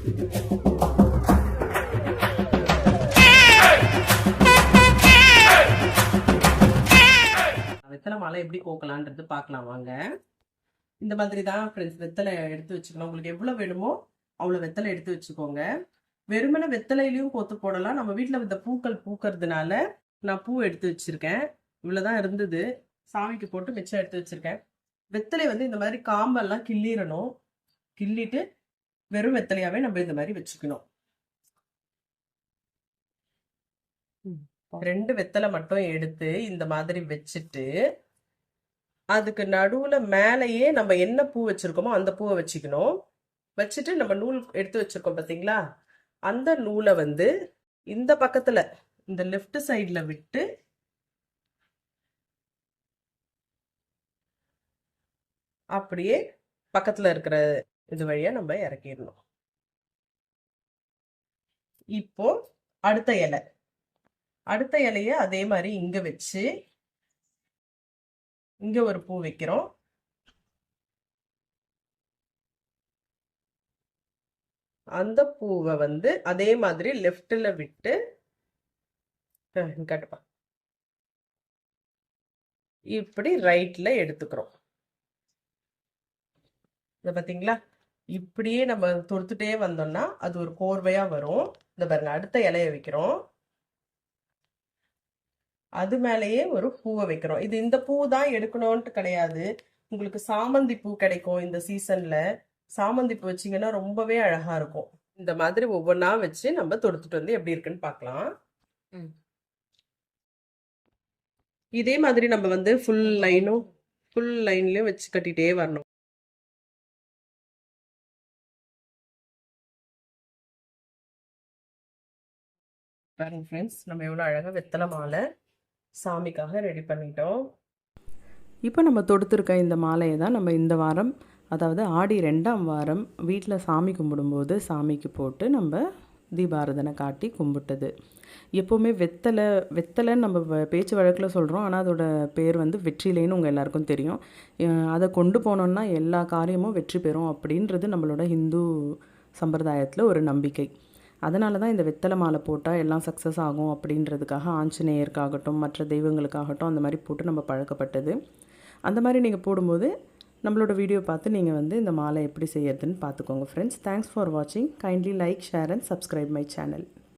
வெத்தலை மாலை எப்படி கோக்கலான்றது பார்க்கலாம் வாங்க. இந்த மாதிரி தான் ஃப்ரெண்ட்ஸ் வெத்தலை எடுத்து வச்சுக்கணும். உங்களுக்கு எவ்வளோ வேணுமோ அவ்வளோ வெத்தலை எடுத்து வச்சுக்கோங்க. வெறுமனை வெத்தலையிலையும் கோத்து போடலாம். நம்ம வீட்டில் இந்த பூக்கள் பூக்கிறதுனால நான் பூ எடுத்து வச்சிருக்கேன். இவ்வளோதான் இருந்தது, சாமிக்கு போட்டு மிச்சம் எடுத்து வச்சிருக்கேன். வெத்தலை வந்து இந்த மாதிரி காம்பெல்லாம் கிள்ளிடணும். கிள்ளிட்டு வெறும் வெத்தலையாவே நம்ம இந்த மாதிரி வச்சுக்கணும். 2 வெத்தலை மட்டும் எடுத்து இந்த மாதிரி வச்சுட்டு அதுக்கு நடுவுல மேலேயே நம்ம என்ன பூ வச்சிருக்கோமோ அந்த பூவை வச்சுக்கணும். வச்சுட்டு நம்ம நூல் எடுத்து வச்சிருக்கோம் பார்த்தீங்களா, அந்த நூலை வந்து இந்த பக்கத்துல இந்த லெஃப்ட் சைட்ல விட்டு அப்படியே பக்கத்துல இருக்கிற இது வழியா நம்ம இறக்கிடணும். இப்போ அடுத்த இலைய அதே மாதிரி இங்க வச்சு இங்க ஒரு பூ வைக்கிறோம். அந்த பூவை வந்து அதே மாதிரி லெஃப்ட்ல விட்டு கட்டுப்பா இப்படி ரைட்ல எடுத்துக்கிறோம். இத பாத்தீங்களா, இப்படியே நம்ம தொடுத்துட்டே வந்தோம்னா அது ஒரு கோர்வையா வரும். இந்த பாருங்க, அடுத்த இலைய வைக்கிறோம், அது மேலேயே ஒரு பூவை வைக்கிறோம். இது இந்த பூ தான் எடுக்கணும்ட்டு கிடையாது. உங்களுக்கு சாமந்தி பூ கிடைக்கும் இந்த சீசன்ல. சாமந்தி பூ வச்சிங்கன்னா ரொம்பவே அழகா இருக்கும். இந்த மாதிரி ஒவ்வொன்றா வச்சு நம்ம தொடுத்துட்டு வந்து எப்படி இருக்குன்னு பார்க்கலாம். இதே மாதிரி நம்ம வந்து ஃபுல் லைன்லயும் வச்சு கட்டிட்டே வரணும். பாருங்க ஃப்ரெண்ட்ஸ், நம்ம எவ்வளோ அழகாக வெத்தலை மாலை சாமிக்காக ரெடி பண்ணிட்டோம். இப்போ நம்ம தொடுத்துருக்க இந்த மாலையை தான் நம்ம இந்த வாரம், அதாவது ஆடி 2ஆம் வாரம் வீட்டில் சாமி கும்பிடும்போது சாமிக்கு போட்டு நம்ம தீபாராதனை காட்டி கும்பிட்டது. எப்போவுமே வெத்தலைன்னு நம்ம பேச்சு வழக்கில் சொல்கிறோம், ஆனால் அதோட பேர் வந்து வெற்றிலைன்னு உங்கள் எல்லாருக்கும் தெரியும். அதை கொண்டு போனோன்னா எல்லா காரியமும் வெற்றி பெறும் அப்படின்றது நம்மளோட ஹிந்து சம்பிரதாயத்தில் ஒரு நம்பிக்கை. அதனால தான் இந்த வெத்தலை மாலை போட்டால் எல்லாம் சக்ஸஸ் ஆகும் அப்படின்றதுக்காக ஆஞ்சநேயருக்காகட்டும் மற்ற தெய்வங்களுக்காகட்டும் அந்த மாதிரி போட்டு நம்ம பழக்கப்பட்டது. அந்த மாதிரி நீங்கள் போடும்போது நம்மளோட வீடியோ பார்த்து நீங்கள் வந்து இந்த மாலை எப்படி செய்யறதுன்னு பார்த்துக்கோங்க ஃப்ரெண்ட்ஸ். தேங்க்ஸ் ஃபார் வாட்சிங். Kindly like, share and subscribe my channel.